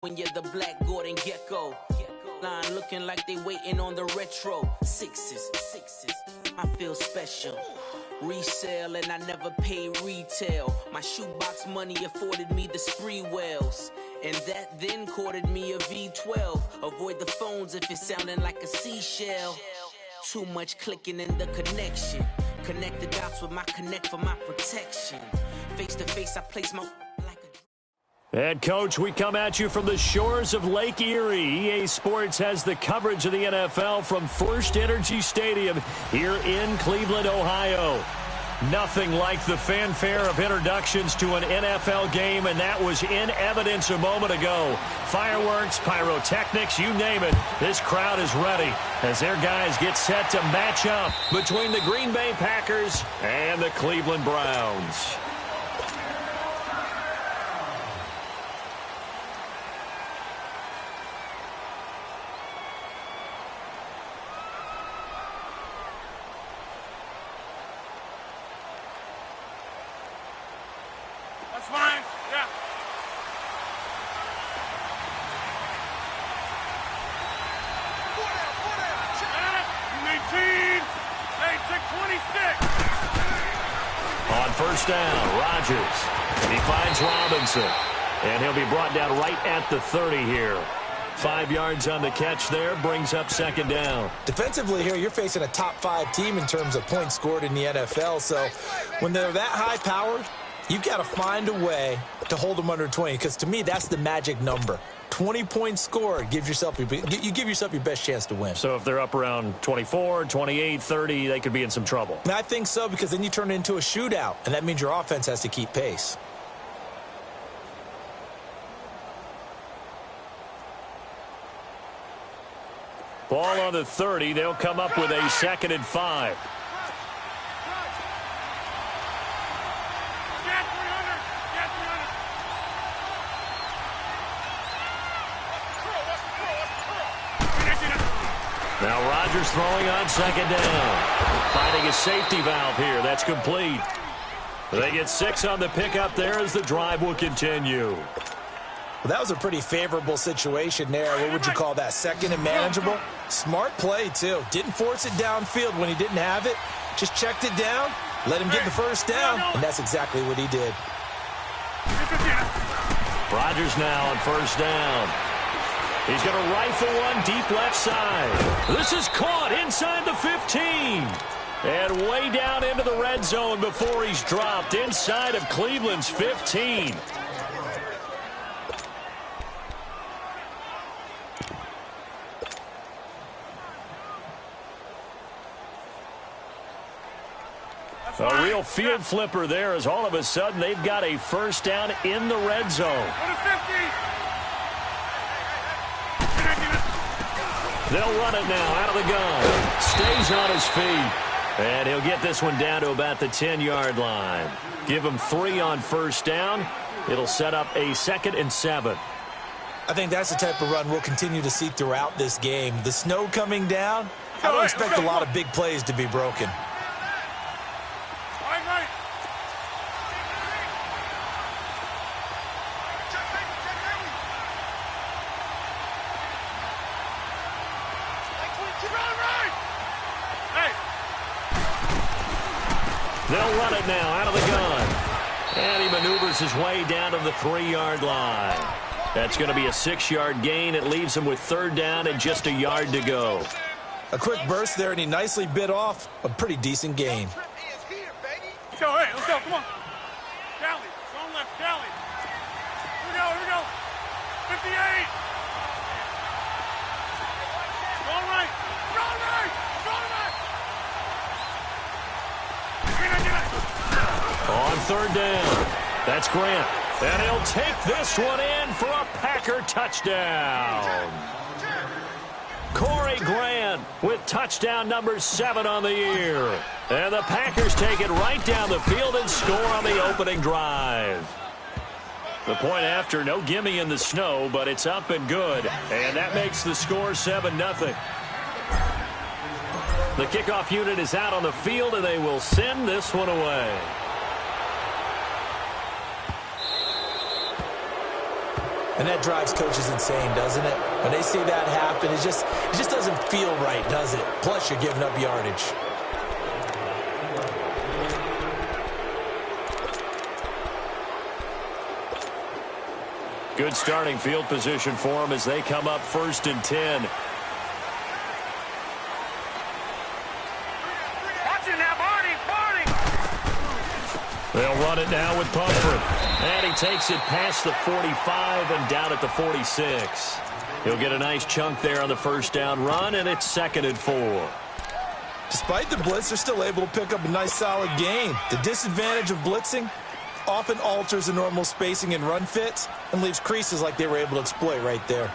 When you're the black Gordon Gecko, line looking like they waiting on the retro. Sixes, I feel special. Resale and I never pay retail. My shoebox money afforded me the spree wells, and that then courted me a V12. Avoid the phones if it's sounding like a seashell. Too much clicking in the connection. Connect the dots with my connect for my protection. Face to face, I place my... And, Coach, we come at you from the shores of Lake Erie. EA Sports has the coverage of the NFL from First Energy Stadium here in Cleveland, Ohio. Nothing like the fanfare of introductions to an NFL game, and that was in evidence a moment ago. Fireworks, pyrotechnics, you name it. This crowd is ready as their guys get set to match up between the Green Bay Packers and the Cleveland Browns. Fine, yeah. Four down. 18. They took 26. On first down, Rodgers. And he finds Robinson. And he'll be brought down right at the 30 here. 5 yards on the catch there, brings up second down. Defensively here, you're facing a top 5 team in terms of points scored in the NFL. So when they're that high-powered, you've got to find a way to hold them under 20, because to me, that's the magic number. 20 points scored, you give yourself your best chance to win. So if they're up around 24, 28, 30, they could be in some trouble. And I think so, because then you turn it into a shootout, and that means your offense has to keep pace. Ball on the 30. They'll come up with a 2nd and 5. Now Rodgers throwing on second down. Finding a safety valve here. That's complete. They get 6 on the pickup there as the drive will continue. Well, that was a pretty favorable situation there. What would you call that? Second and manageable? Smart play, too. Didn't force it downfield when he didn't have it. Just checked it down, let him get the first down, and that's exactly what he did. Rodgers now on first down. He's going to rifle one deep left side. This is caught inside the 15. And way down into the red zone before he's dropped inside of Cleveland's 15. A real field flipper there, as all of a sudden they've got a first down in the red zone. They'll run it now out of the gun. Stays on his feet. And he'll get this one down to about the 10-yard line. Give him 3 on first down. It'll set up a 2nd and 7. I think that's the type of run we'll continue to see throughout this game. The snow coming down, I don't expect a lot of big plays to be broken. They'll run it now out of the gun. And he maneuvers his way down to the 3-yard line. That's going to be a 6-yard gain. It leaves him with 3rd down and just a yard to go. A quick burst there, and he nicely bit off a pretty decent gain. Let's go, hey, let's go, come on. Cali, zone left, Cali. Here we go. 58. Going right. On 3rd down, that's Grant. And he'll take this one in for a Packer touchdown. Corey Grant with touchdown number 7 on the year. And the Packers take it right down the field and score on the opening drive. The point after, no gimme in the snow, but it's up and good. And that makes the score 7-0. The kickoff unit is out on the field, and they will send this one away. And that drives coaches insane, doesn't it? When they see that happen, it just doesn't feel right, does it? Plus, you're giving up yardage. Good starting field position for them as they come up 1st and 10. They'll run it now with Pumphrey. And he takes it past the 45 and down at the 46. He'll get a nice chunk there on the first down run, and it's 2nd and 4. Despite the blitz, they're still able to pick up a nice, solid gain. The disadvantage of blitzing often alters the normal spacing and run fits and leaves creases like they were able to exploit right there.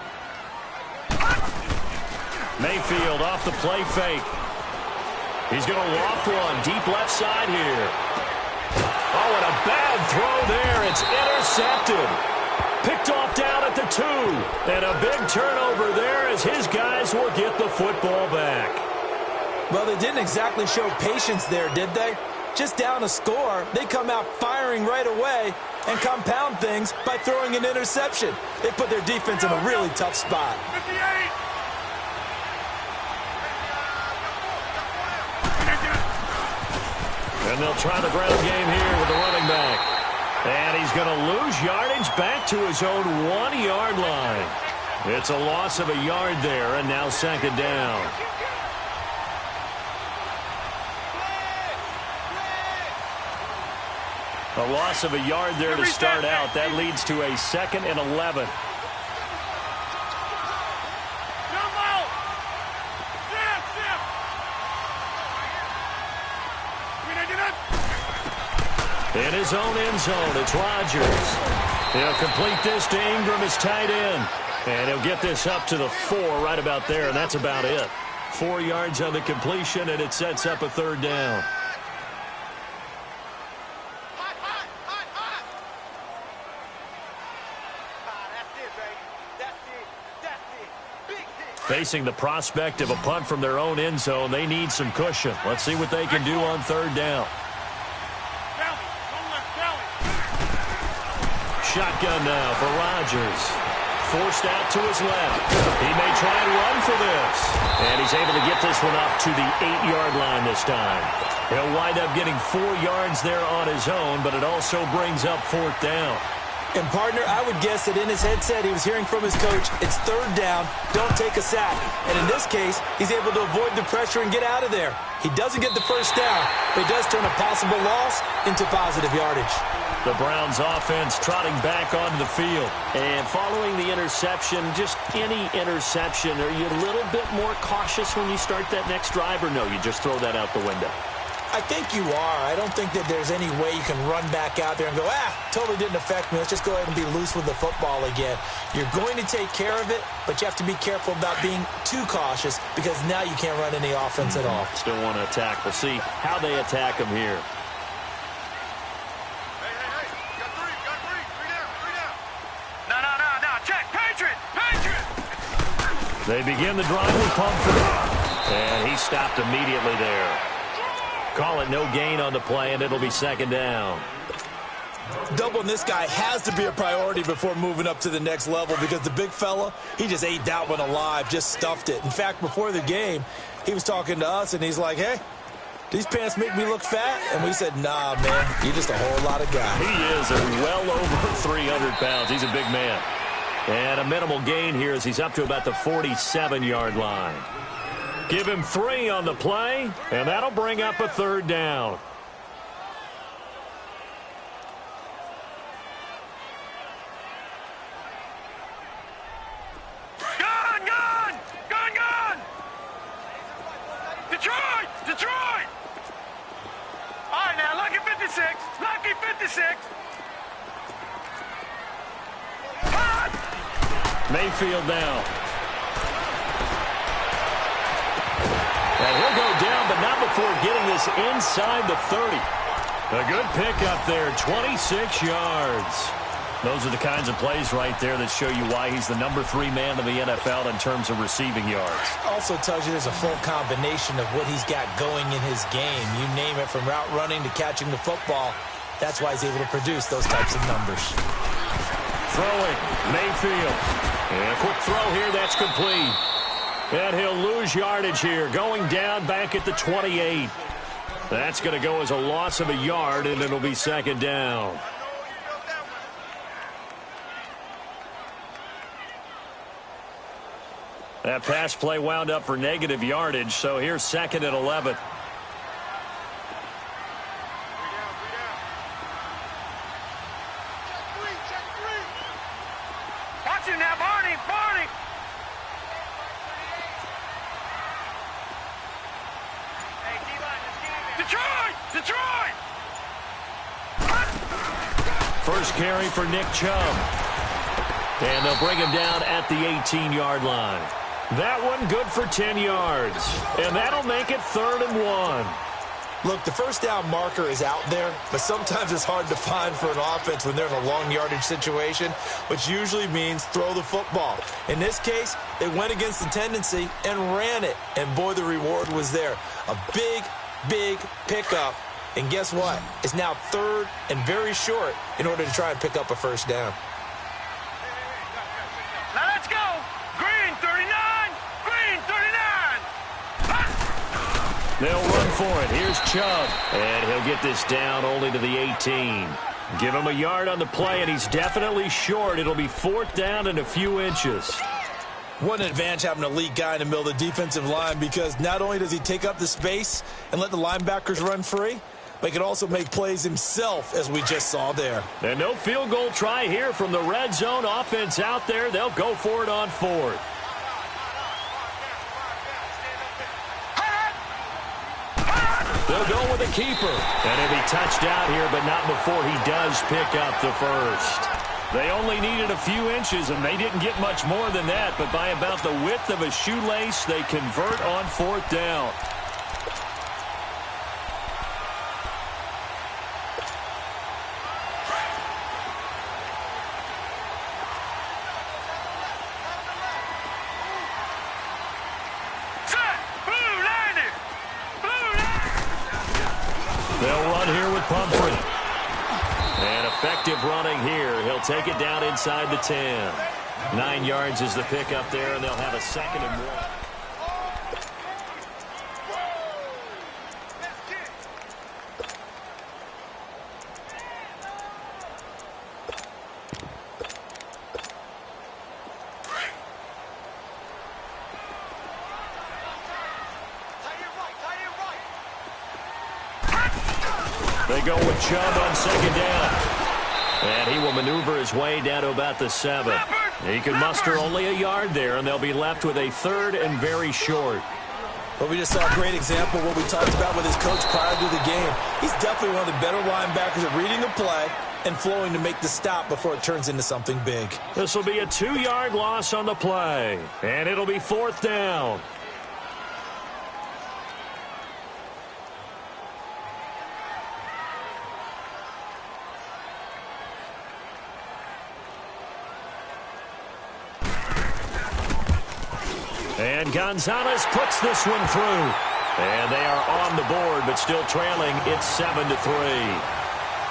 Mayfield off the play fake. He's going to loft one deep left side here. Oh, and a bad throw there. It's intercepted. Picked off down at the 2. And a big turnover there as his guys will get the football back. Well, they didn't exactly show patience there, did they? Just down a score, they come out firing right away and compound things by throwing an interception. They put their defense in a really tough spot. 58. And they'll try the ground game here with the running back. And he's going to lose yardage back to his own 1-yard line. It's a loss of a yard there, and now 2nd down. A loss of a yard there to start out. That leads to a 2nd and 11. In his own end zone, it's Rodgers. He'll complete this to Ingram, his tight end. And he'll get this up to the 4 right about there, and that's about it. 4 yards on the completion, and it sets up a 3rd down. Facing the prospect of a punt from their own end zone, they need some cushion. Let's see what they can do on 3rd down. Shotgun now for Rodgers. Forced out to his left. He may try and run for this. And he's able to get this one up to the 8-yard line this time. He'll wind up getting 4 yards there on his own, but it also brings up 4th down. And, partner, I would guess that in his headset he was hearing from his coach, it's 3rd down, don't take a sack. And in this case, he's able to avoid the pressure and get out of there. He doesn't get the 1st down, but he does turn a possible loss into positive yardage. The Browns offense trotting back onto the field. And following the interception, just any interception, are you a little bit more cautious when you start that next drive, or no, you just throw that out the window? I think you are. I don't think that there's any way you can run back out there and go, totally didn't affect me. Let's just go ahead and be loose with the football again. You're going to take care of it, but you have to be careful about being too cautious because now you can't run any offense at all. Still want to attack. We'll see how they attack him here. They begin the drive with Pumphrey. And he stopped immediately there. Call it no gain on the play, and it'll be 2nd down. Doubling this guy has to be a priority before moving up to the next level because the big fella, he just ate that one alive, just stuffed it. In fact, before the game, he was talking to us, and he's like, hey, these pants make me look fat? And we said, nah, man, you're just a whole lot of guy. He is well over 300 pounds. He's a big man. And a minimal gain here as he's up to about the 47-yard line. Give him 3 on the play, and that'll bring up a 3rd down. Gun! Detroit! All right, now, lucky 56. Mayfield now. And he'll go down, but not before getting this inside the 30. A good pickup there, 26 yards. Those are the kinds of plays right there that show you why he's the number 3 man in the NFL in terms of receiving yards. Also tells you there's a full combination of what he's got going in his game. You name it, from route running to catching the football. That's why he's able to produce those types of numbers. Throwing, Mayfield. And a quick throw here, that's complete. And he'll lose yardage here, going down back at the 28. That's going to go as a loss of a yard, and it'll be second down. That pass play wound up for negative yardage, so here's second and 11. Watch him now, Barney! Barney! Detroit! Detroit! First carry for Nick Chubb. And they'll bring him down at the 18-yard line. That one good for 10 yards. And that'll make it 3rd and 1. Look, the first down marker is out there, but sometimes it's hard to find for an offense when they're in a long yardage situation, which usually means throw the football. In this case, they went against the tendency and ran it. And boy, the reward was there. A big, big pickup. And guess what? It's now 3rd and very short in order to try and pick up a first down. Now let's go! Green 39! Green 39! They'll run for it. Here's Chubb. And he'll get this down only to the 18. Give him a yard on the play, and he's definitely short. It'll be 4th down and a few inches. What an advantage having an elite guy in the middle of the defensive line, because not only does he take up the space and let the linebackers run free, but he can also make plays himself, as we just saw there. And no field goal try here from the red zone offense out there. They'll go for it on 4th. They'll go with a keeper. And he'll be touched out here, but not before he does pick up the first. They only needed a few inches, and they didn't get much more than that. But by about the width of a shoelace, they convert on 4th down. They'll run here with Pumphrey. And effective running here. He'll take it down inside the 10. 9 yards is the pickup there, and they'll have a 2nd and 1. They go with Chubb on 2nd down. And he will maneuver his way down to about the 7. He can muster only a yard there, and they'll be left with a 3rd and very short. But we just saw a great example of what we talked about with his coach prior to the game. He's definitely one of the better linebackers at reading the play and flowing to make the stop before it turns into something big. This will be a 2-yard loss on the play, and it'll be 4th down. And Gonzalez puts this one through. And they are on the board, but still trailing. It's 7-3.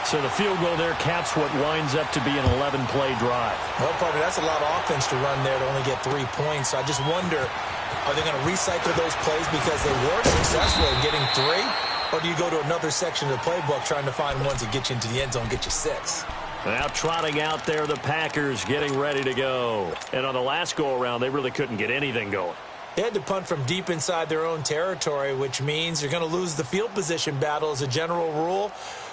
So the field goal there caps what winds up to be an 11-play drive. Well, partner, that's a lot of offense to run there to only get 3 points. So I just wonder, are they going to recycle those plays because they were successful in getting 3? Or do you go to another section of the playbook trying to find ones that get you into the end zone, get you 6? Now trotting out there, the Packers getting ready to go. And on the last go-around, they really couldn't get anything going. They had to punt from deep inside their own territory, which means you're going to lose the field position battle as a general rule.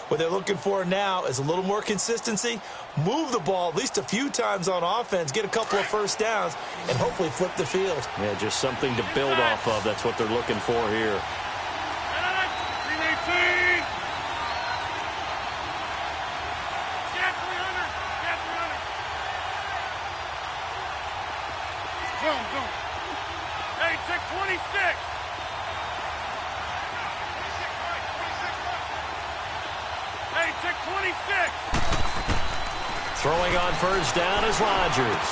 What they're looking for now is a little more consistency, move the ball at least a few times on offense, get a couple of first downs, and hopefully flip the field. Yeah, just something to build off of. That's what they're looking for here. Hey, check 26. Hey, check 26. Throwing on first down is Rodgers.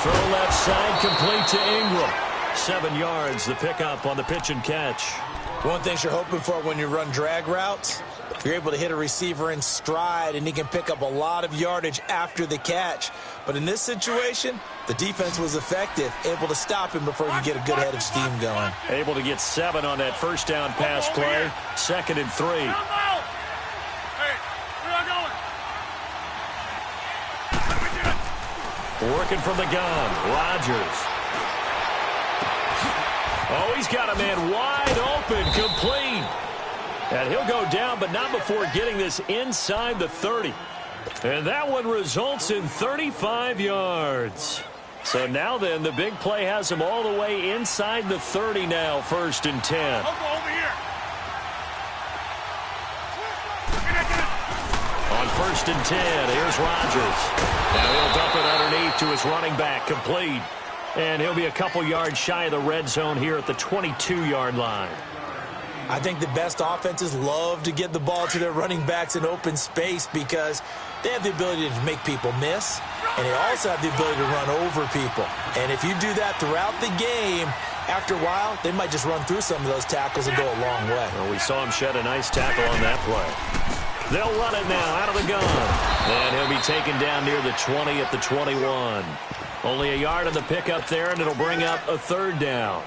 Throw left side, complete to Ingram. 7 yards, the pickup on the pitch and catch. One thing you're hoping for when you run drag routes, you're able to hit a receiver in stride, and he can pick up a lot of yardage after the catch. But in this situation, the defense was effective, able to stop him before you get a good head of steam going. Able to get 7 on that first down pass play. 2nd and 3. Hey, where are going? Working from the gun. Rodgers. Oh, he's got a man wide open, complete. And he'll go down, but not before getting this inside the 30. And that one results in 35 yards. So now then, the big play has him all the way inside the 30 now, 1st and 10. Over here. On 1st and 10, here's Rodgers. Now he'll dump it underneath to his running back, complete. And he'll be a couple yards shy of the red zone here at the 22-yard line. I think the best offenses love to get the ball to their running backs in open space because they have the ability to make people miss, and they also have the ability to run over people. And if you do that throughout the game, after a while, they might just run through some of those tackles and go a long way. Well, we saw him shed a nice tackle on that play. They'll run it now out of the gun. And he'll be taken down near the 20 at the 21. Only a yard on the pickup there, and it'll bring up a 3rd down.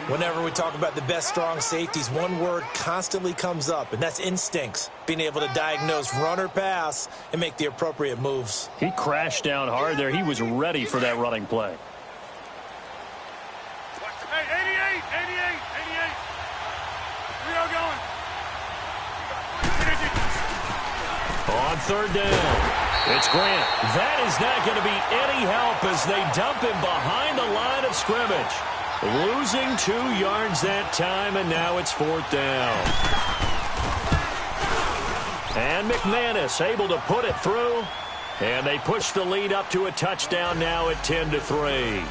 Whenever we talk about the best strong safeties, one word constantly comes up, and that's instincts. Being able to diagnose run or pass and make the appropriate moves. He crashed down hard there. He was ready for that running play. Hey, 88. Where are going? On 3rd down. It's Grant. That is not going to be any help as they dump him behind the line of scrimmage. Losing 2 yards that time, and now it's 4th down. And McManus able to put it through, and they push the lead up to a touchdown now at 10-3.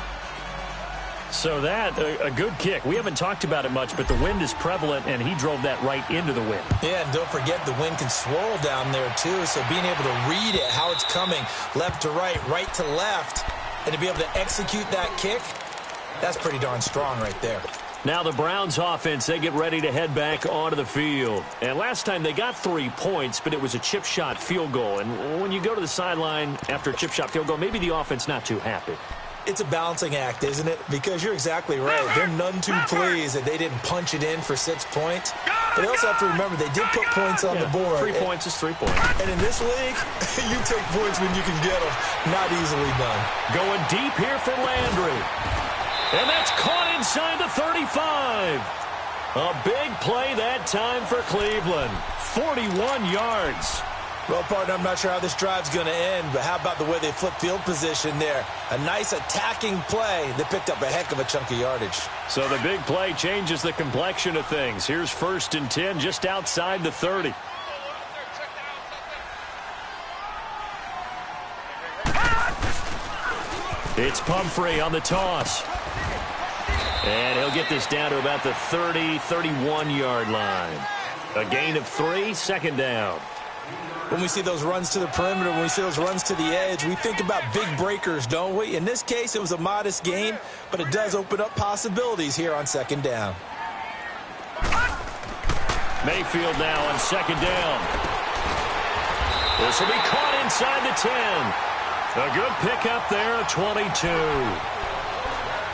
So that, a good kick. We haven't talked about it much, but the wind is prevalent, and he drove that right into the wind. Yeah, and don't forget the wind can swirl down there, too, so being able to read it, how it's coming, left to right, right to left, and to be able to execute that kick, that's pretty darn strong right there. Now the Browns offense, they get ready to head back onto the field. And last time they got 3 points, but it was a chip shot field goal. And when you go to the sideline after a chip shot field goal, maybe the offense not too happy. It's a balancing act, isn't it? Because you're exactly right. They're none too pleased that they didn't punch it in for 6 points. But they also have to remember they did put points on the board. 3 points is 3 points. And in this league, you take points when you can get them. Not easily done. Going deep here for Landry. And that's caught inside the 35. A big play that time for Cleveland. 41 yards. Well, partner, I'm not sure how this drive's going to end, but how about the way they flip field position there? A nice attacking play that picked up a heck of a chunk of yardage. So the big play changes the complexion of things. Here's 1st and 10 just outside the 30. It's Pumphrey on the toss. And he'll get this down to about the 30, 31-yard line. A gain of 3, 2nd down. When we see those runs to the perimeter, when we see those runs to the edge, we think about big breakers, don't we? In this case, it was a modest gain, but it does open up possibilities here on 2nd down. Mayfield now on 2nd down. This will be caught inside the 10. A good pickup there at 22.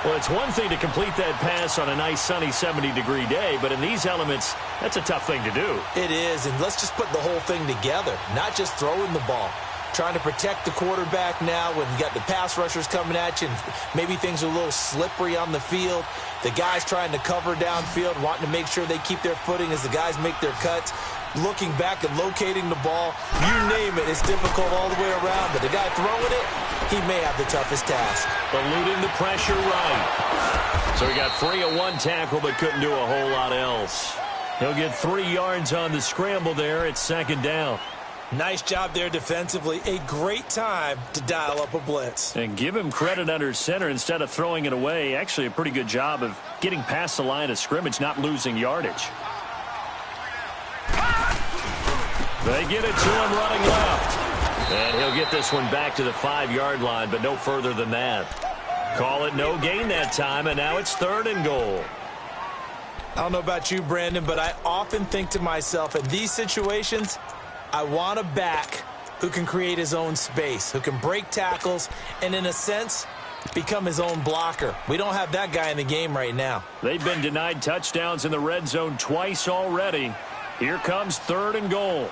Well, it's one thing to complete that pass on a nice sunny 70-degree day, but in these elements, that's a tough thing to do. It is, and let's just put the whole thing together, not just throwing the ball. Trying to protect the quarterback now when you got the pass rushers coming at you, and maybe things are a little slippery on the field. The guys trying to cover downfield, wanting to make sure they keep their footing as the guys make their cuts. Looking back and locating the ball, you name it, it's difficult all the way around. But the guy throwing it, he may have the toughest task. Eluding the pressure right. So he got free of one tackle but couldn't do a whole lot else. He'll get 3 yards on the scramble there at 2nd down. Nice job there defensively. A great time to dial up a blitz. And give him credit under center instead of throwing it away. Actually a pretty good job of getting past the line of scrimmage, not losing yardage. They get it to him running left. And he'll get this one back to the 5-yard line, but no further than that. Call it no gain that time, and now it's 3rd and goal. I don't know about you, Brandon, but I often think to myself, in these situations, I want a back who can create his own space, who can break tackles, and in a sense, become his own blocker. We don't have that guy in the game right now. They've been denied touchdowns in the red zone twice already. Here comes 3rd and goal.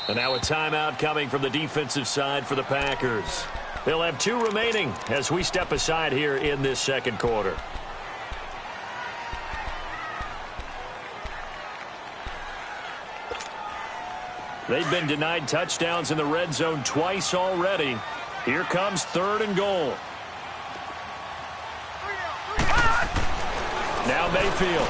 And now a timeout coming from the defensive side for the Packers. They'll have 2 remaining as we step aside here in this second quarter. They've been denied touchdowns in the red zone twice already. Here comes 3rd and goal. Now Mayfield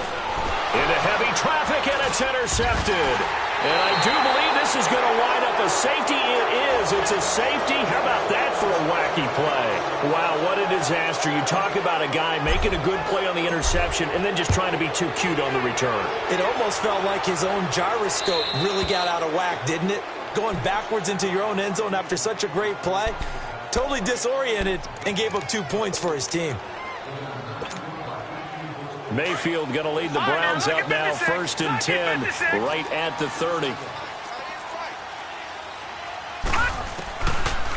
into heavy traffic, and it's intercepted. And I do believe this is going to wind up a safety. It is. It's a safety. How about that for a wacky play? Wow, what a disaster. You talk about a guy making a good play on the interception and then just trying to be too cute on the return. It almost felt like his own gyroscope really got out of whack, didn't it? Going backwards into your own end zone after such a great play. Totally disoriented and gave up 2 points for his team. Mayfield going to lead the Browns out now, 1st and 10, right at the 30.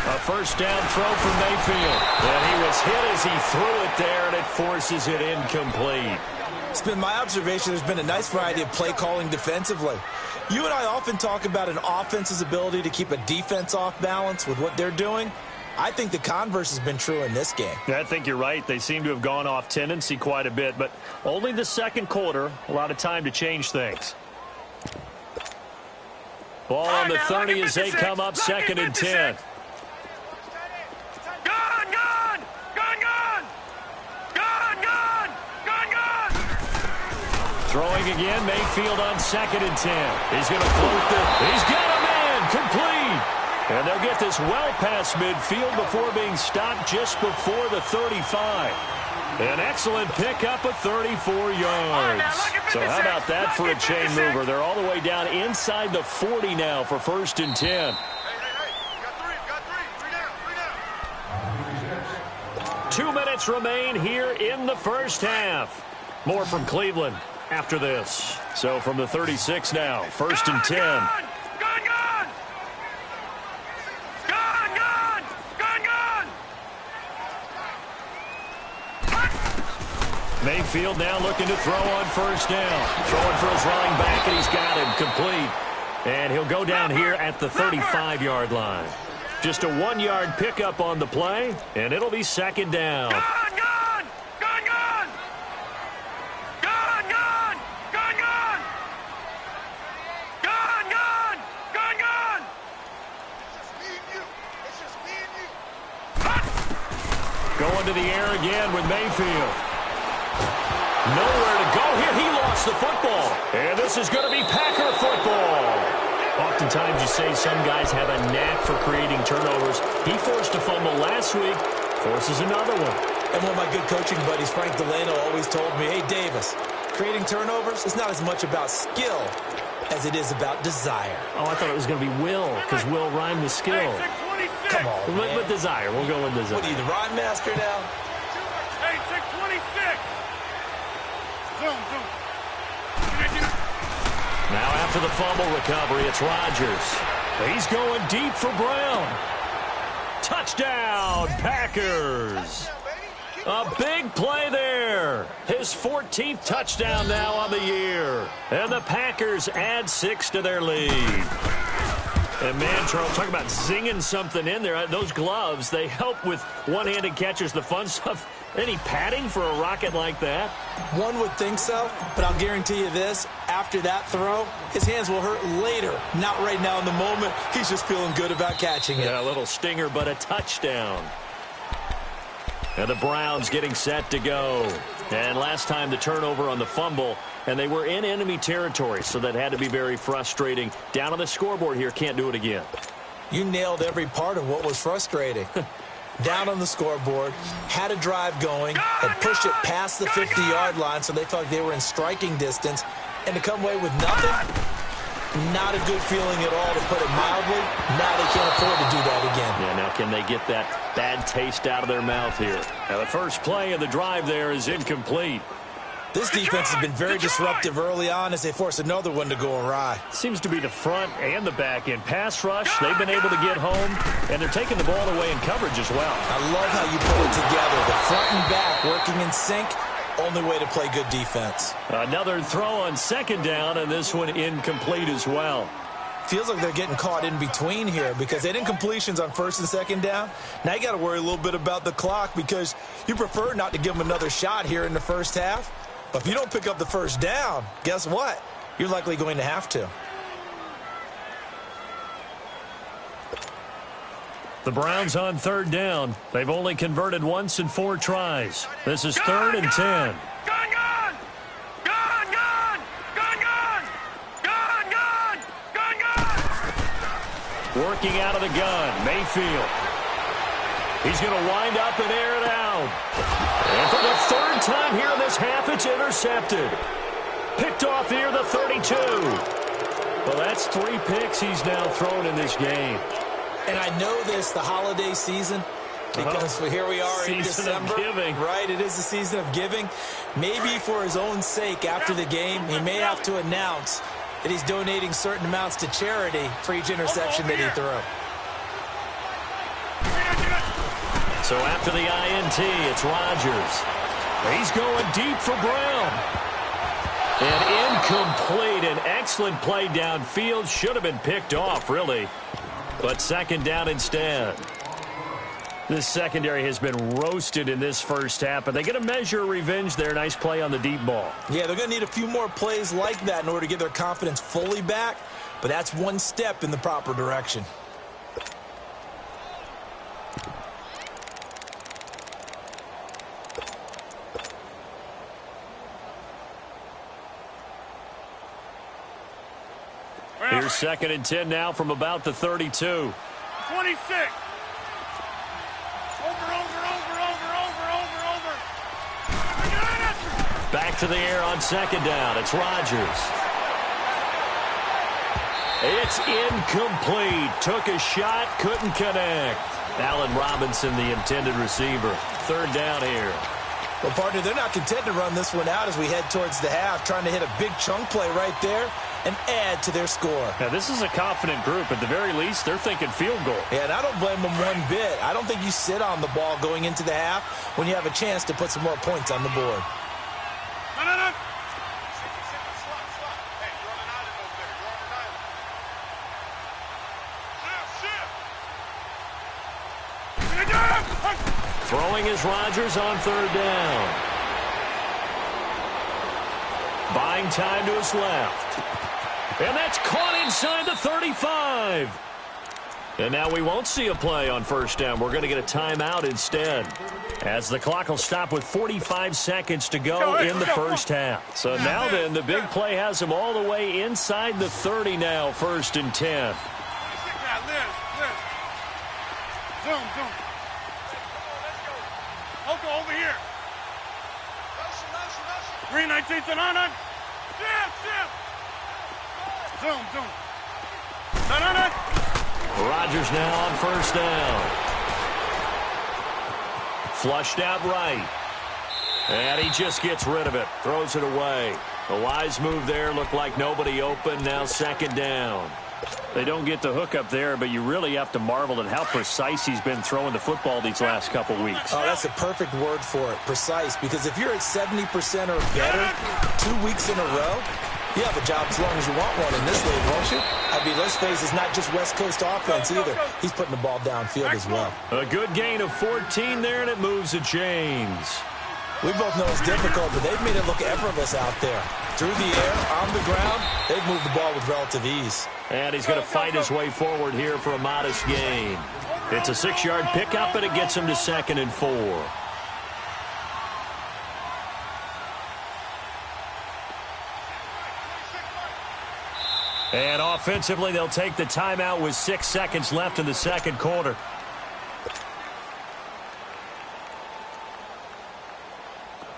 A first down throw from Mayfield. And he was hit as he threw it there, and it forces it incomplete. It's been my observation there's been a nice variety of play calling defensively. You and I often talk about an offense's ability to keep a defense off balance with what they're doing. I think the converse has been true in this game. Yeah, I think you're right. They seem to have gone off tendency quite a bit, but only the second quarter, a lot of time to change things. Ball on the 30 as they come up, 2nd and 10. Throwing again, Mayfield on 2nd and 10. He's going to float the... He's got a man, complete. And they'll get this well past midfield before being stopped just before the 35. An excellent pickup of 34 yards. So how about that for a chain mover? They're all the way down inside the 40 now for 1st and 10. 2 minutes remain here in the first half. More from Cleveland after this. So from the 36 now, 1st and 10. Mayfield now looking to throw on 1st down. Throwing for his running back, and he's got him complete. And he'll go down here at the 35-yard line. Just a 1-yard pickup on the play, and it'll be 2nd down. Going to the air again with Mayfield. Nowhere to go here. He lost the football. And this is going to be Packer football. Oftentimes you say some guys have a knack for creating turnovers. He forced a fumble last week, forces another one. And one of my good coaching buddies, Frank Delano, always told me, hey, Davis, creating turnovers is not as much about skill as it is about desire. Oh, I thought it was going to be will, because will rhyme with skill. Come on, man. With desire. We'll go with desire. What are you, the rhyme master now? Hey, 626. Zoom. Now after the fumble recovery, it's Rodgers. He's going deep for Brown. Touchdown, Packers. A big play there. His 14th touchdown now on the year. And the Packers add 6 to their lead. And man, Charles, talk about zinging something in there. Those gloves, they help with one-handed catches, the fun stuff. Any padding for a rocket like that? One would think so, but I'll guarantee you this. After that throw, his hands will hurt later. Not right now in the moment. He's just feeling good about catching it. Yeah, a little stinger, but a touchdown. And the Browns getting set to go. And last time the turnover on the fumble, and they were in enemy territory, so that had to be very frustrating. Down on the scoreboard here, can't do it again. You nailed every part of what was frustrating. Down on the scoreboard, had a drive going, had pushed it past the 50-yard line, so they thought they were in striking distance, and to come away with nothing, not a good feeling at all, to put it mildly. Now they can't afford to do that again. Yeah, now can they get that bad taste out of their mouth here? Now the first play of the drive there is incomplete. This defense has been very disruptive early on as they force another one to go awry. Seems to be the front and the back end. Pass rush, they've been able to get home, and they're taking the ball away in coverage as well. I love how you put it together. The front and back working in sync. Only way to play good defense. Another throw on second down, and this one incomplete as well. Feels like they're getting caught in between here because they didn't completions on first and second down. Now you got to worry a little bit about the clock because you prefer not to give them another shot here in the first half. But if you don't pick up the first down, guess what? You're likely going to have to. The Browns on third down. They've only converted once in 4 tries. This is 3rd and 10. Working out of the gun, Mayfield. He's going to wind up and air it out. And for the 3rd time here in this half, it's intercepted. Picked off near the 32. Well, that's 3 picks he's now thrown in this game. And I know this, the holiday season, because here we are in December. Season of giving. Right, it is the season of giving. Maybe for his own sake after the game, he may have to announce that he's donating certain amounts to charity for each interception that he threw. So after the INT, it's Rodgers. He's going deep for Brown. And incomplete. An excellent play downfield. Should have been picked off, really. But second down instead. This secondary has been roasted in this first half, but they get a measure of revenge there. Nice play on the deep ball. Yeah, they're going to need a few more plays like that in order to get their confidence fully back, but that's one step in the proper direction. Here's 2nd and 10 now from about the 32. 26. Back to the air on second down. It's Rodgers. It's incomplete. Took a shot, couldn't connect. Allen Robinson, the intended receiver. 3rd down here. Well, partner, they're not content to run this one out as we head towards the half, trying to hit a big chunk play right there and add to their score. Now, this is a confident group. At the very least, they're thinking field goal. Yeah, and I don't blame them one bit. I don't think you sit on the ball going into the half when you have a chance to put some more points on the board. No. Throwing is Rodgers on 3rd down. Buying time to his left. And that's caught inside the 35. And now we won't see a play on 1st down. We're going to get a timeout instead, as the clock will stop with 45 seconds to go in the first half. So now then, the big play has him all the way inside the 30 now, 1st and 10. Zoom. Loco, over here. Green 19 to 9. Shift. Zoom. No. Rodgers now on 1st down. Flushed out right. And he just gets rid of it. Throws it away. A wise move there. Looked like nobody open. Now 2nd down. They don't get the hook up there, but you really have to marvel at how precise he's been throwing the football these last couple weeks. Oh, that's a perfect word for it, precise, because if you're at 70% or better 2 weeks in a row, you have a job as long as you want one in this league, won't you? I mean, let's face it, it's not just West Coast offense either. He's putting the ball downfield as well. A good gain of 14 there, and it moves the chains. We both know it's difficult, but they've made it look effortless out there. Through the air, on the ground, they've moved the ball with relative ease. And he's going to fight his way forward here for a modest gain. It's a 6-yard pickup, and it gets him to 2nd and 4. And offensively, they'll take the timeout with 6 seconds left in the second quarter.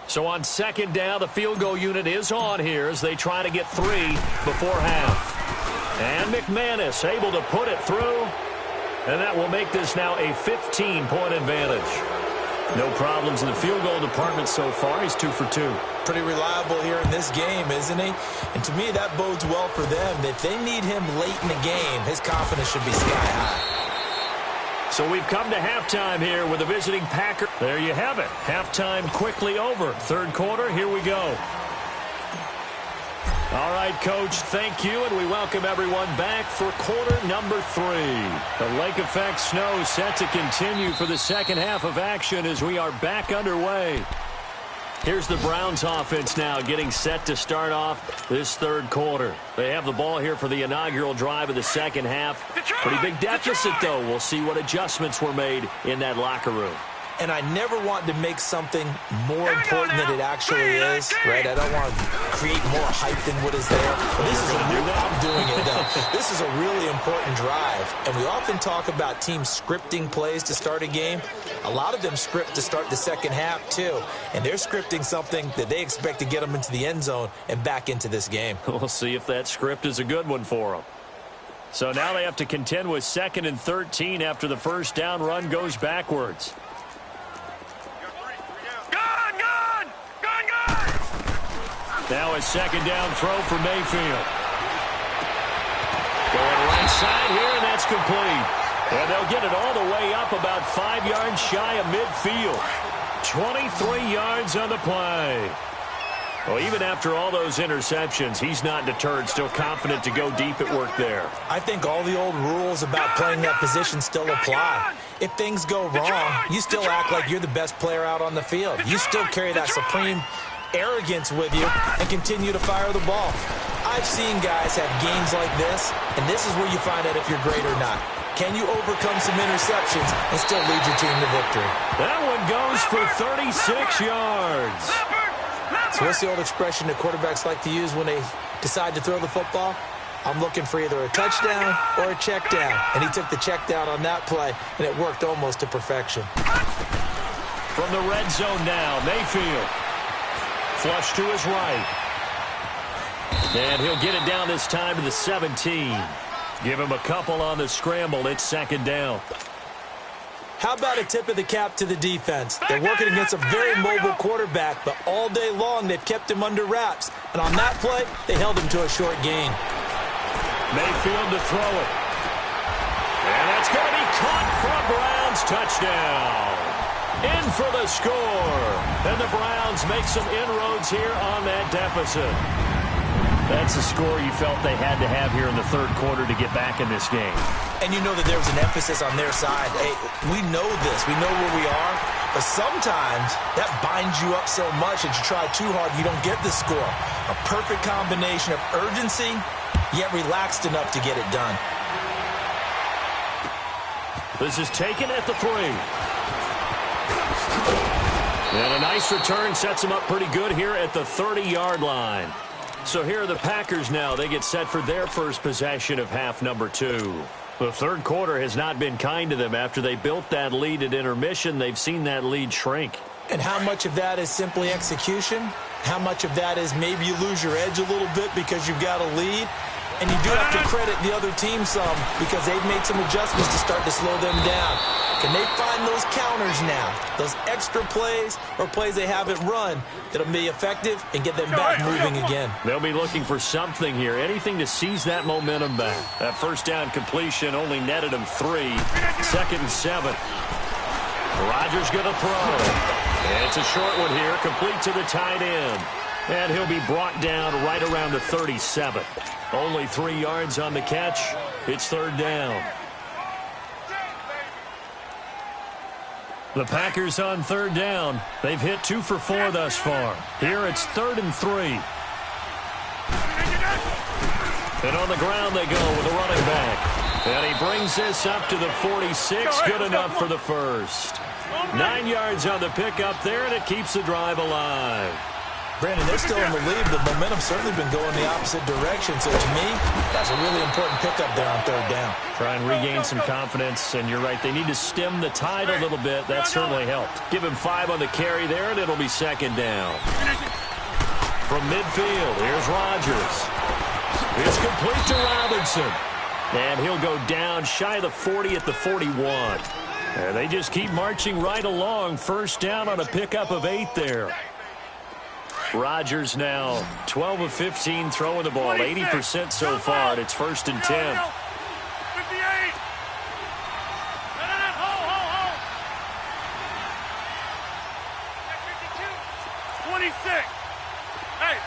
So on 2nd down, the field goal unit is on here as they try to get 3 before half. And McManus able to put it through. And that will make this now a 15-point advantage. No problems in the field goal department so far. He's 2 for 2. Pretty reliable here in this game, isn't he? And to me, that bodes well for them. If they need him late in the game, his confidence should be sky high. So we've come to halftime here with the visiting Packers. There you have it. Halftime quickly over. Third quarter, here we go. All right, Coach, thank you, and we welcome everyone back for quarter number 3. The lake effect snow set to continue for the second half of action as we are back underway. Here's the Browns offense now getting set to start off this third quarter. They have the ball here for the inaugural drive of the second half. Pretty big deficit, though. We'll see what adjustments were made in that locker room. And I never want to make something more important than it actually is, right? I don't want to create more hype than what is there. But this is I'm doing it, though. This is a really important drive. And we often talk about teams scripting plays to start a game. A lot of them script to start the second half, too. And they're scripting something that they expect to get them into the end zone and back into this game. We'll see if that script is a good one for them. So now they have to contend with 2nd and 13 after the first down run goes backwards. Now a second down throw for Mayfield. Going right side here, and that's complete. And they'll get it all the way up about 5 yards shy of midfield. 23 yards on the play. Well, even after all those interceptions, he's not deterred, still confident to go deep at work there. I think all the old rules about playing that position still apply. If things go wrong, you still act like you're the best player out on the field. You still carry that supreme arrogance with you and continue to fire the ball. I've seen guys have games like this, and this is where you find out if you're great or not. Can you overcome some interceptions and still lead your team to victory? That one goes for 36 yards. So what's the old expression that quarterbacks like to use when they decide to throw the football? I'm looking for either a touchdown or a check down. And he took the check down on that play, and it worked almost to perfection. From the red zone now, Mayfield. Flush to his right. And he'll get it down this time to the 17. Give him a couple on the scramble. It's second down. How about a tip of the cap to the defense? They're working against a very mobile quarterback, but all day long they've kept him under wraps. And on that play, they held him to a short gain. Mayfield to throw it. And that's going to be caught for a Browns touchdown. In for the score. And the Browns make some inroads here on that deficit. That's a score you felt they had to have here in the third quarter to get back in this game. And you know that there was an emphasis on their side. Hey, we know this. We know where we are. But sometimes that binds you up so much that you try too hard, you don't get the score. A perfect combination of urgency, yet relaxed enough to get it done. This is taken at the 3. And a nice return sets them up pretty good here at the 30-yard line. So here are the Packers now. They get set for their first possession of half number 2. The third quarter has not been kind to them. After they built that lead at intermission, they've seen that lead shrink. And how much of that is simply execution? How much of that is maybe you lose your edge a little bit because you've got a lead? And you do have to credit the other team some because they've made some adjustments to start to slow them down. Can they find those counters now, those extra plays or plays they haven't run that'll be effective and get them back moving again? They'll be looking for something here, anything to seize that momentum back. That first down completion only netted them 3. 2nd and 7. Rodgers going to throw. It's a short one here, complete to the tight end. And he'll be brought down right around the 37. Only 3 yards on the catch. It's third down. The Packers on third down. They've hit 2 for 4 thus far. Here it's 3rd and 3. And on the ground they go with a running back. And he brings this up to the 46. Good enough for the first. 9 yards on the pickup there, and it keeps the drive alive. Brandon, they're still in the lead. The momentum's certainly been going the opposite direction. So to me, that's a really important pickup there on third down. Try and regain some confidence, and you're right. They need to stem the tide a little bit. That certainly helped. Give him 5 on the carry there, and it'll be second down. From midfield, here's Rodgers. It's complete to Robinson. And he'll go down shy of the 40 at the 41. And they just keep marching right along. First down on a pickup of 8 there. Rodgers now 12 of 15 throwing the ball, 80% so far, and it's 1st and 10. 58. 26. Hey.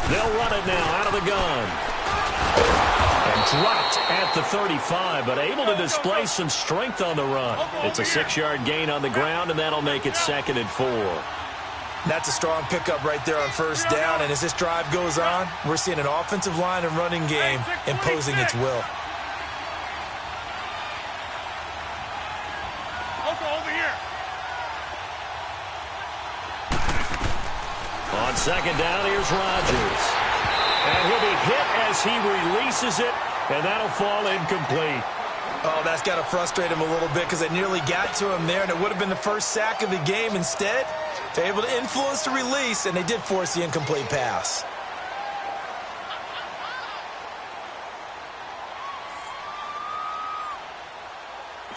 They'll run it now out of the gun. And dropped at the 35, but able to display some strength on the run. It's a 6-yard gain on the ground, and that'll make it 2nd and 4. That's a strong pickup right there on first down, and as this drive goes on, we're seeing an offensive line and running game imposing its will. Over here. On 2nd down, here's Rodgers. And he'll be hit as he releases it, and that'll fall incomplete. Oh, that's got to frustrate him a little bit because they nearly got to him there, and it would have been the first sack of the game. Instead, they're able to influence the release, and they did force the incomplete pass.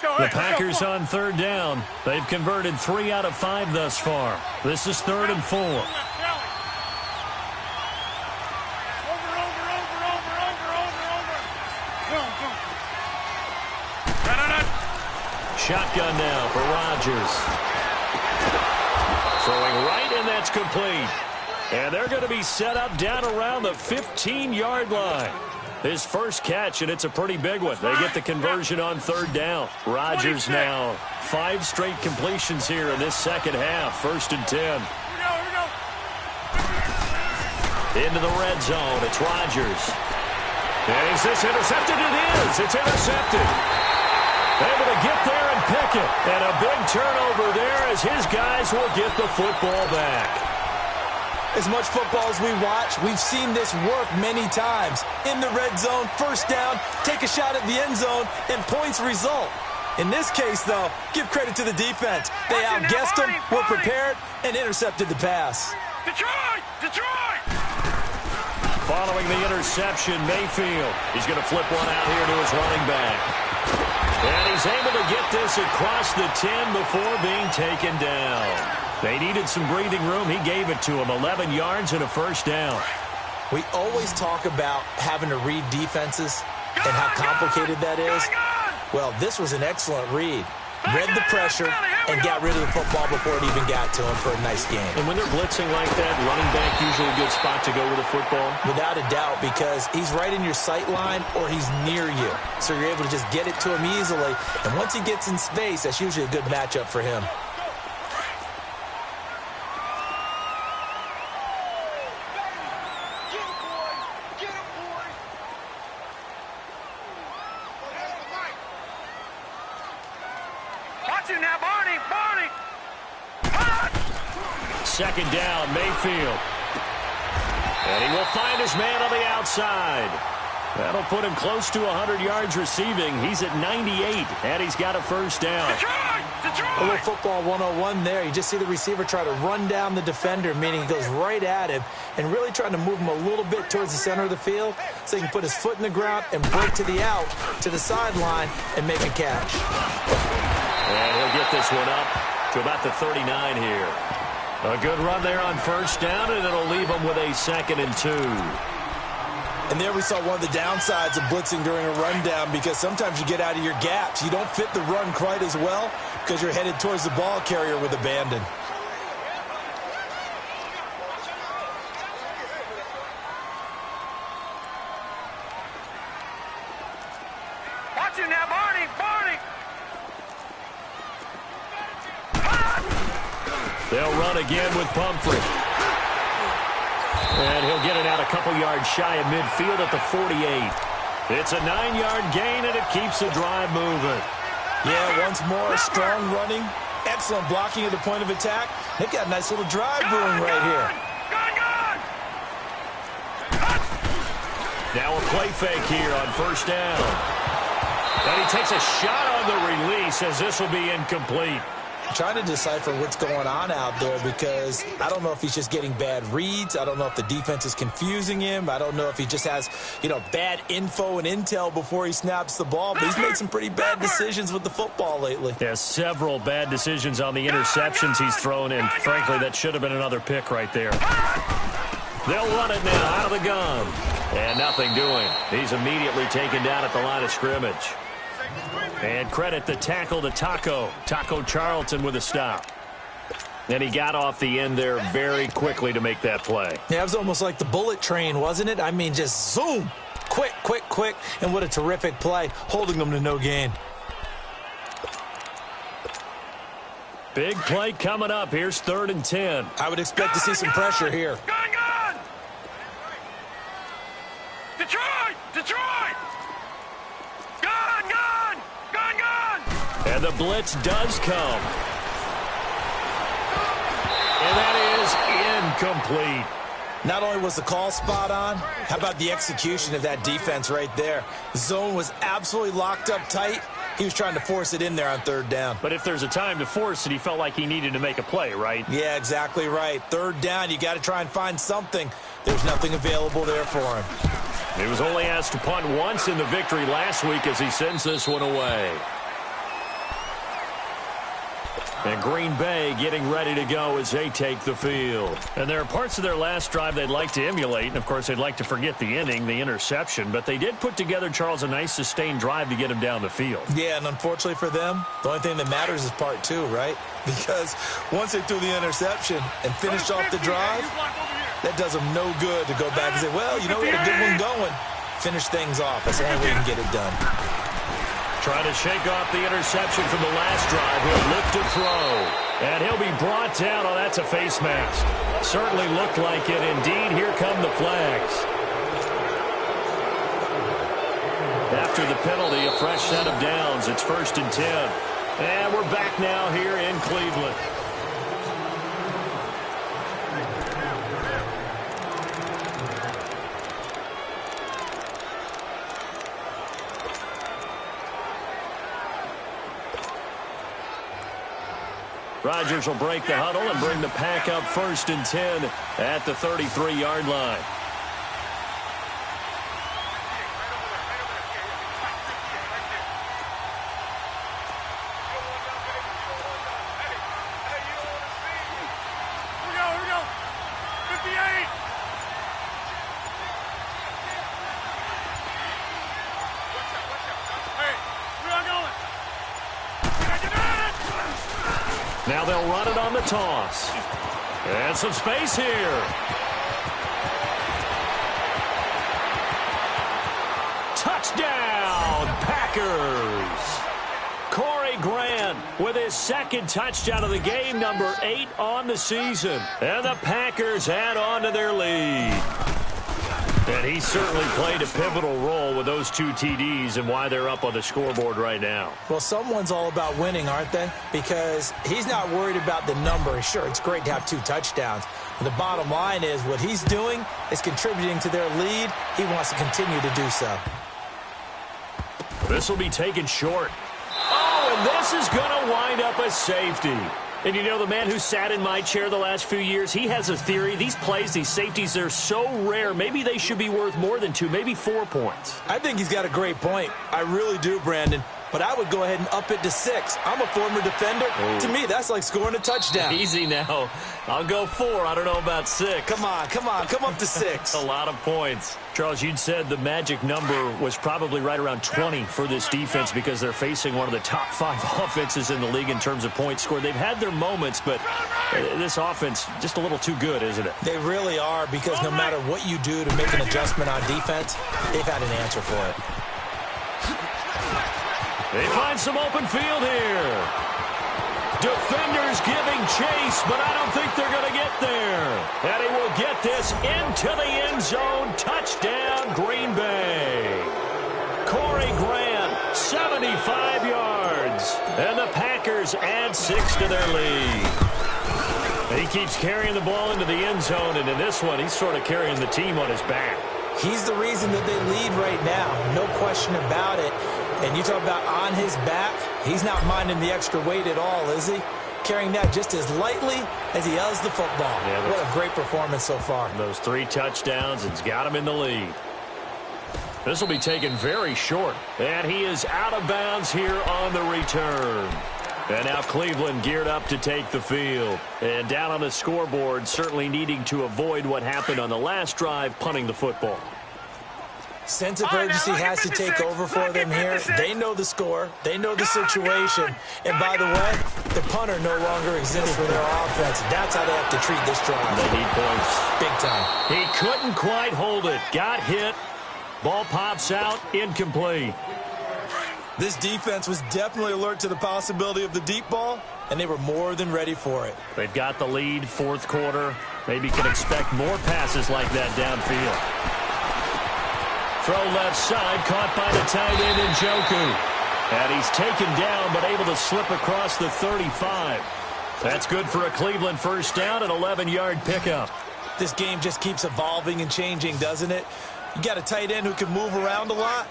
The Packers on 3rd down. They've converted 3 out of 5 thus far. This is 3rd and 4. Shotgun now for Rodgers. Throwing right, and that's complete. And they're going to be set up down around the 15-yard line. His first catch, and it's a pretty big one. They get the conversion on 3rd down. Rodgers now 5 straight completions here in this second half. 1st and 10. Here we go. Into the red zone. It's Rodgers. And is this intercepted? It is. It's intercepted. Able to get there and pick it. And a big turnover there as his guys will get the football back. As much football as we watch, we've seen this work many times. In the red zone, first down, take a shot at the end zone, and points result. In this case, though, give credit to the defense. They outguessed them, were prepared, and intercepted the pass. Detroit! Detroit! Following the interception, Mayfield. He's going to flip one out here to his running back. And he's able to get this across the 10 before being taken down. They needed some breathing room. He gave it to him. 11 yards and a first down. We always talk about having to read defenses and how complicated that is. Well, this was an excellent read. Read the pressure and got rid of the football before it even got to him for a nice game. And when they're blitzing like that, running back usually a good spot to go with the football? Without a doubt, because he's right in your sight line or he's near you. So you're able to just get it to him easily. And once he gets in space, that's usually a good matchup for him. Second down, Mayfield. And he will find his man on the outside. That'll put him close to 100 yards receiving. He's at 98, and he's got a first down. A little football 101 there. You just see the receiver try to run down the defender, meaning he goes right at him, and really trying to move him a little bit towards the center of the field so he can put his foot in the ground and break to the out, to the sideline, and make a catch. And he'll get this one up to about the 39 here. A good run there on first down, and it'll leave them with a 2nd and 2. And there we saw one of the downsides of blitzing during a rundown, because sometimes you get out of your gaps. You don't fit the run quite as well because you're headed towards the ball carrier with abandon. Watch it now, Barney! Barney! They'll run again with Pumphrey. And he'll get it out a couple yards shy of midfield at the 48. It's a 9-yard gain, and it keeps the drive moving. Yeah, once more, strong running, excellent blocking at the point of attack. They've got a nice little drive brewing right here. Now a play fake here on first down. And he takes a shot on the release as this will be incomplete. trying to decipher what's going on out there because I don't know if he's just getting bad reads. I don't know if the defense is confusing him. I don't know if he just has, bad info and intel before he snaps the ball. But he's made some pretty bad decisions with the football lately. Yeah, several bad decisions on the interceptions he's thrown, and frankly, that should have been another pick right there. They'll run it now out of the gun. And nothing doing. He's immediately taken down at the line of scrimmage. And credit the tackle to Taco Charlton with a stop. And he got off the end there very quickly to make that play. Yeah, it was almost like the bullet train, wasn't it? I mean, just zoom. Quick. And what a terrific play, holding them to no gain. Big play coming up. Here's 3rd and 10. I would expect to see some pressure here. Gun! Detroit! Gun! And the blitz does come. And that is incomplete. Not only was the call spot on, how about the execution of that defense right there? The zone was absolutely locked up tight. He was trying to force it in there on 3rd down. But if there's a time to force it, he felt like he needed to make a play, right? Yeah, exactly right. 3rd down, you got to try and find something. There's nothing available there for him. He was only asked to punt once in the victory last week as he sends this one away. And Green Bay getting ready to go as they take the field. And there are parts of their last drive they'd like to emulate. And, of course, they'd like to forget the inning, the interception. But they did put together, Charles, a nice sustained drive to get him down the field. Yeah, and unfortunately for them, the only thing that matters is part 2, right? Because once they threw the interception and finished off the drive, that does them no good to go back and say, well, we had a good one going. Finish things off. That's the only way you can get it done. Trying to shake off the interception from the last drive. He'll lift to throw. And he'll be brought down. Oh, that's a face mask. Certainly looked like it. Indeed, here come the flags. After the penalty, a fresh set of downs. It's 1st and 10. And we're back now here in Cleveland. Rodgers will break the huddle and bring the pack up 1st and 10 at the 33-yard line. Here we go. 58. Hey, we are going. Now they'll run it on the toss. And some space here. Touchdown, Packers. Corey Grant with his 2nd touchdown of the game, number 8 on the season. And the Packers add on to their lead. And he certainly played a pivotal role with those 2 TDs and why they're up on the scoreboard right now. Well, someone's all about winning, aren't they? Because he's not worried about the number. Sure, it's great to have 2 touchdowns. But the bottom line is what he's doing is contributing to their lead. He wants to continue to do so. This will be taken short. Oh, and this is going to wind up a safety. And the man who sat in my chair the last few years, he has a theory. These plays, these safeties, they're so rare. Maybe they should be worth more than 2, maybe 4 points. I think he's got a great point. I really do, Brandon. But I would go ahead and up it to 6. I'm a former defender. Oh. To me, that's like scoring a touchdown. Easy now. I'll go 4. I don't know about 6. Come on. Come up to 6. A lot of points. Charles, you'd said the magic number was probably right around 20 for this defense because they're facing one of the top 5 offenses in the league in terms of points scored. They've had their moments, but this offense just a little too good, isn't it? They really are, because no matter what you do to make an adjustment on defense, they've had an answer for it. They find some open field here. Defenders giving chase, but I don't think they're going to get there. And he will get this into the end zone. Touchdown, Green Bay. Corey Grant, 75 yards. And the Packers add 6 to their lead. And he keeps carrying the ball into the end zone, and in this one, he's sort of carrying the team on his back. He's the reason that they lead right now. No question about it. And you talk about on his back, he's not minding the extra weight at all, is he? carrying that just as lightly as he does the football. Yeah, what a great performance so far. Those 3 touchdowns, it's got him in the lead. This will be taken very short. And he is out of bounds here on the return. And now Cleveland geared up to take the field. And down on the scoreboard, certainly needing to avoid what happened on the last drive, punting the football. Sense of urgency has to take over for them here. They know the score. They know the situation. And by the way, the punter no longer exists for their offense. That's how they have to treat this drive. They need points. Big time. He couldn't quite hold it. Got hit. Ball pops out. Incomplete. This defense was definitely alert to the possibility of the deep ball, and they were more than ready for it. They've got the lead, fourth quarter. Maybe can expect more passes like that downfield. Throw left side, caught by the tight end Njoku. And he's taken down, but able to slip across the 35. That's good for a Cleveland first down, an 11-yard pickup. This game just keeps evolving and changing, doesn't it? You got a tight end who can move around a lot.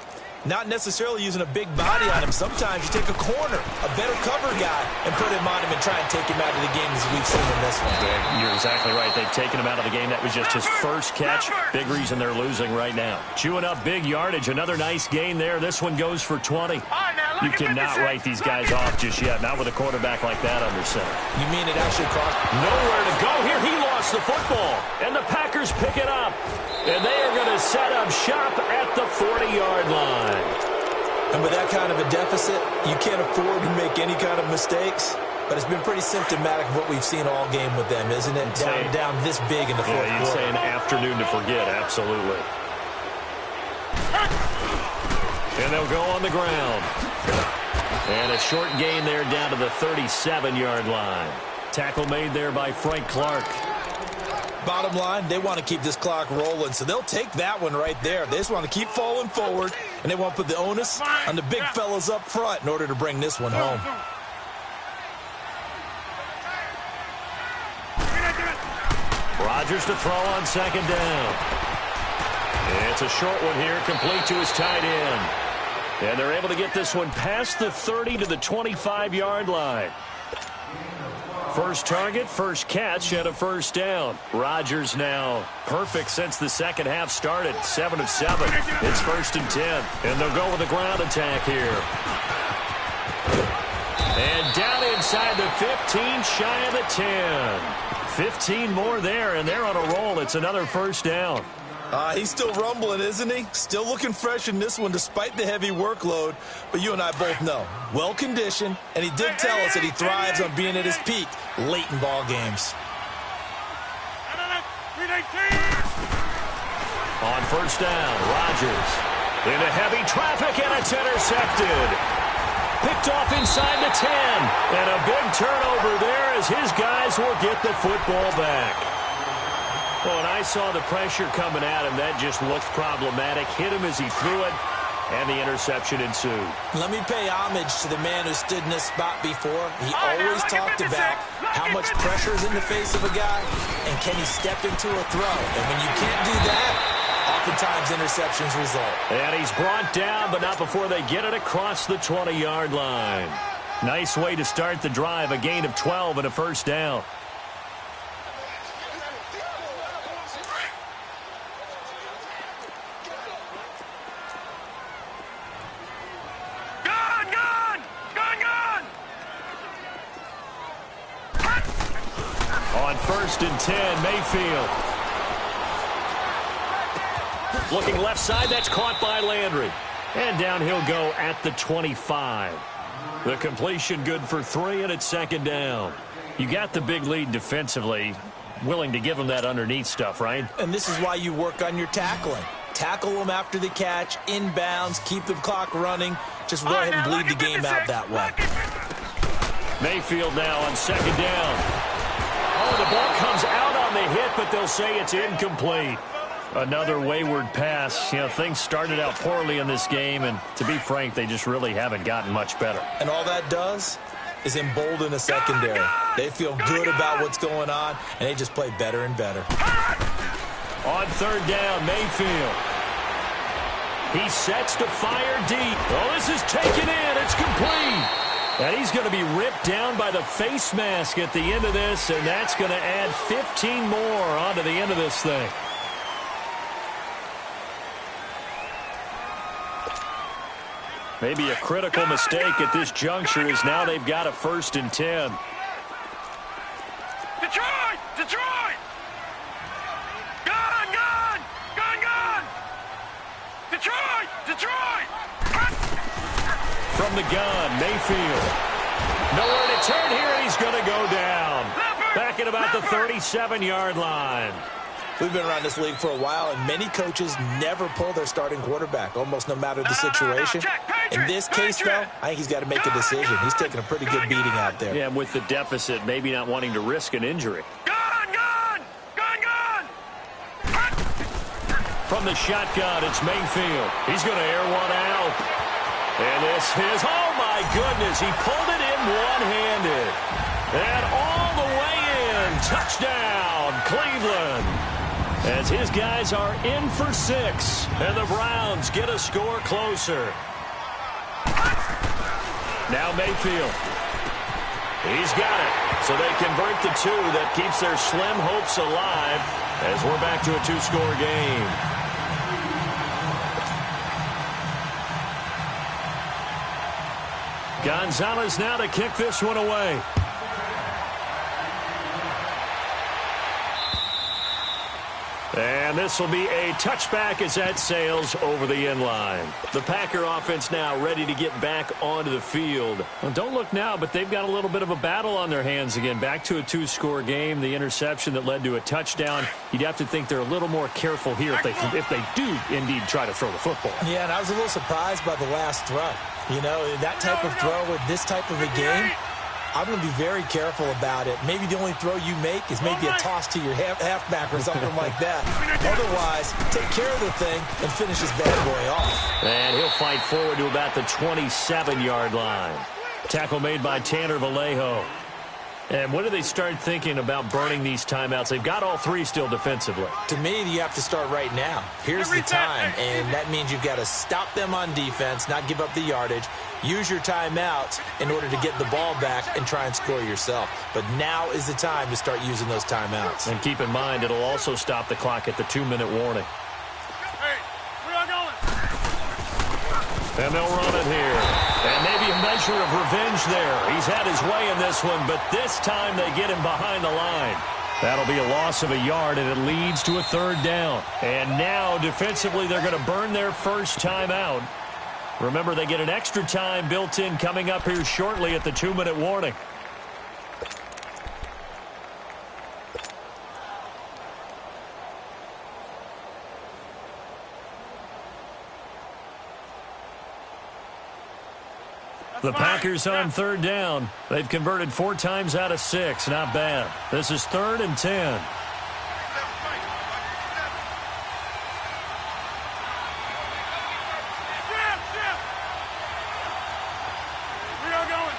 Not necessarily using a big body on him. Sometimes you take a corner, a better cover guy, and put him on him and try and take him out of the game as we've seen in this one. You're exactly right. They've taken him out of the game. That was just his first catch. Big reason they're losing right now. Chewing up big yardage. Another nice gain there. This one goes for 20. You cannot write these guys off just yet. Not with a quarterback like that under center. You mean it actually cost? Nowhere to go here. He lost the football. And the Packers pick it up. And they are going to set up shop at the 40-yard line. And with that kind of a deficit, you can't afford to make any kind of mistakes. But it's been pretty symptomatic of what we've seen all game with them, isn't it? Down this big in the fourth quarter. You'd say an afternoon to forget, absolutely. And they'll go on the ground. And a short gain there down to the 37-yard line. Tackle made there by Frank Clark. Bottom line, they want to keep this clock rolling, so they'll take that one right there. They just want to keep falling forward, and they want to put the onus on the big fellas up front in order to bring this one home. Rodgers to throw on second down. It's a short one here, complete to his tight end. And they're able to get this one past the 30 to the 25-yard line. First target, first catch, and a first down. Rodgers now perfect since the second half started. 7 of 7. It's 1st and 10. And they'll go with a ground attack here. And down inside the 15, shy of the 10. 15 more there, and they're on a roll. It's another first down. He's still rumbling, isn't he? Still looking fresh in this one despite the heavy workload. But you and I both know, well-conditioned, and he did tell us that he thrives on being at his peak late in ball games. On first down, Rodgers into heavy traffic, and it's intercepted. Picked off inside the 10. And a big turnover there as his guys will get the football back. Well, and I saw the pressure coming at him. That just looked problematic. Hit him as he threw it, and the interception ensued. Let me pay homage to the man who stood in this spot before. He always talked about how much pressure is in the face of a guy, and can he step into a throw. And when you can't do that, oftentimes interceptions result. And he's brought down, but not before they get it across the 20-yard line. Nice way to start the drive. A gain of 12 and a first down. On 1st and 10, Mayfield. Looking left side, that's caught by Landry. And down he'll go at the 25. The completion good for 3, and it's second down. You got the big lead defensively. Willing to give them that underneath stuff, right? And this is why you work on your tackling. Tackle them after the catch, inbounds, keep the clock running. Just go ahead and bleed the game out that way. Mayfield now on second down. Oh, the ball comes out on the hit, but they'll say it's incomplete. Another wayward pass. You know, things started out poorly in this game, and to be frank, they just really haven't gotten much better. And all that does is embolden a secondary. They feel good about what's going on, and they just play better and better. On third down, Mayfield. He sets to fire deep. Oh, this is taken in. It's complete. And he's going to be ripped down by the face mask at the end of this, and that's going to add 15 more onto the end of this thing. Maybe a critical mistake at this juncture is now they've got a 1st and 10. Detroit! Detroit! Gun! Gun! Gun! Gun! Detroit! Detroit! From the gun, Mayfield. Nowhere to turn here, and he's going to go down. Back at about the 37-yard line. We've been around this league for a while, and many coaches never pull their starting quarterback, almost no matter the situation. In this case, though, I think he's got to make a decision. He's taking a pretty good beating out there. Yeah, and with the deficit, maybe not wanting to risk an injury. Gun! Gun! Gun! Gun! From the shotgun, it's Mayfield. He's going to air one out. And this is, oh my goodness, he pulled it in one-handed. And all the way in, touchdown, Cleveland. As his guys are in for 6, and the Browns get a score closer. Now Mayfield. He's got it. So they convert the 2. That keeps their slim hopes alive as we're back to a 2-score game. Gonzalez now to kick this one away. And this will be a touchback as that sails over the end line. The Packer offense now ready to get back onto the field. Well, don't look now, but they've got a little bit of a battle on their hands again. Back to a 2-score game. The interception that led to a touchdown. You'd have to think they're a little more careful here if they do indeed try to throw the football. Yeah, and I was a little surprised by the last throw. You know, that type of throw with this type of a game, I'm going to be very careful about it. Maybe the only throw you make is maybe a toss to your halfback or something like that. Otherwise, take care of the thing and finish this bad boy off. And he'll fight forward to about the 27-yard line. Tackle made by Tanner Vallejo. And when do they start thinking about burning these timeouts? They've got all 3 still defensively. To me, you have to start right now. Here's the time, and that means you've got to stop them on defense, not give up the yardage, use your timeouts in order to get the ball back and try and score yourself. But now is the time to start using those timeouts. And keep in mind, it'll also stop the clock at the 2-minute warning. Hey, we are going. And they'll run it here. And maybe a measure of revenge there. He's had his way in this one, but this time they get him behind the line. That'll be a loss of a yard, and it leads to a 3rd down. And now, defensively, they're going to burn their first timeout. Remember, they get an extra time built in coming up here shortly at the 2-minute warning. The Packers on 3rd down. They've converted 4 times out of 6. Not bad. This is 3rd and 10. We are going.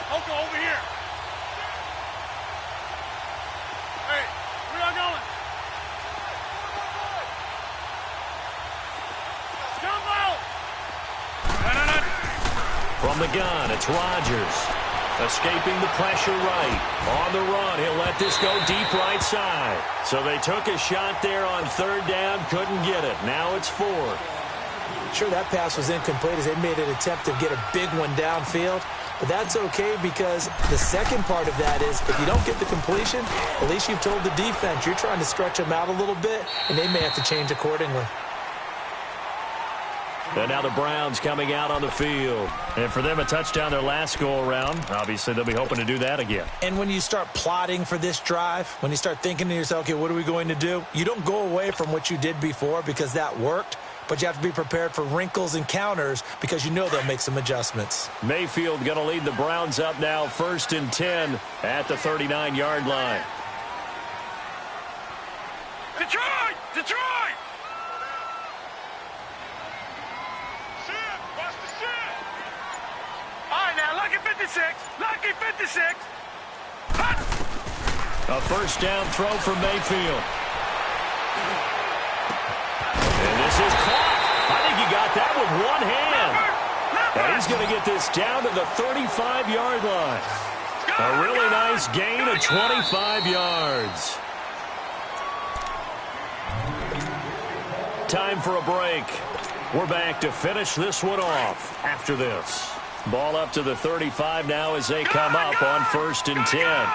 Oko, over here. Hey, we are going. Jumbo! From the gun, it's Rodgers. Escaping the pressure right. On the run, he'll let this go deep right side. So they took a shot there on 3rd down, couldn't get it. Now it's 4th. Sure, that pass was incomplete as they made an attempt to get a big one downfield. But that's okay because the second part of that is if you don't get the completion, at least you've told the defense you're trying to stretch them out a little bit, and they may have to change accordingly. And now the Browns coming out on the field. And for them, a touchdown their last go-around. Obviously, they'll be hoping to do that again. And when you start plotting for this drive, when you start thinking to yourself, okay, what are we going to do? You don't go away from what you did before because that worked, but you have to be prepared for wrinkles and counters because you know they'll make some adjustments. Mayfield going to lead the Browns up now, 1st and 10 at the 39-yard line. Detroit! Detroit! Lucky 56! Lucky 56! Hut! A 1st down throw for Mayfield. And this is caught. I think he got that with one hand. And he's going to get this down to the 35-yard line. A really nice gain of 25 yards. Time for a break. We're back to finish this one off after this. Ball up to the 35 now as they come up on 1st and 10.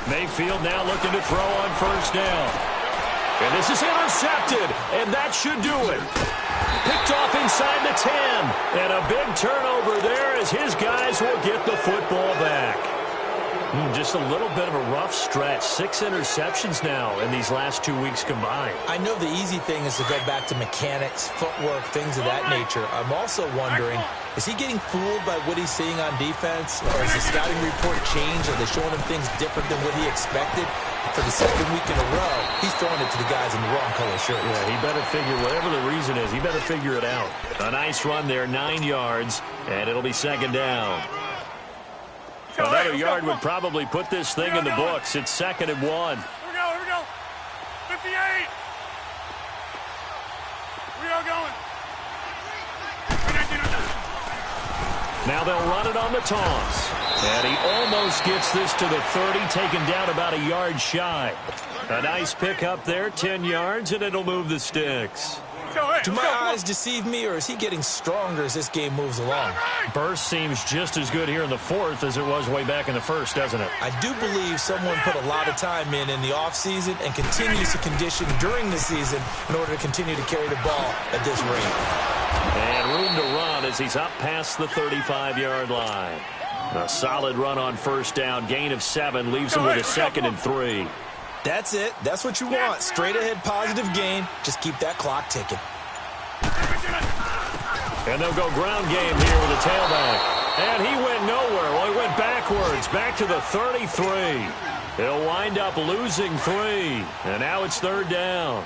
Mayfield now looking to throw on 1st down. And this is intercepted, and that should do it. Picked off inside the 10. And a big turnover there as his guys will get the football back. Just a little bit of a rough stretch. 6 interceptions now in these last 2 weeks combined. I know the easy thing is to go back to mechanics, footwork, things of that nature. I'm also wondering, is he getting fooled by what he's seeing on defense? Or has the scouting report changed? Are they showing him things different than what he expected? For the 2nd week in a row, he's throwing it to the guys in the wrong color shirt. Yeah, he better figure, whatever the reason is, he better figure it out. A nice run there, 9 yards, and it'll be 2nd down. Another yard would probably put this thing in the books. It's 2nd and 1. Here we go. 58. We are going. Now they'll run it on the toss. And he almost gets this to the 30, taken down about a yard shy. A nice pick up there, 10 yards, and it'll move the sticks. Do my eyes deceive me, or is he getting stronger as this game moves along? Burst seems just as good here in the 4th as it was way back in the 1st, doesn't it? I do believe someone put a lot of time in the offseason and continues to condition during the season in order to continue to carry the ball at this rate. And room to run as he's up past the 35-yard line. A solid run on 1st down. Gain of 7 leaves him with a 2nd and 3. That's it. That's what you want. Straight ahead positive gain. Just keep that clock ticking. And they'll go ground game here with a tailback. And he went nowhere. Well, he went backwards, back to the 33. He'll wind up losing 3. And now it's 3rd down.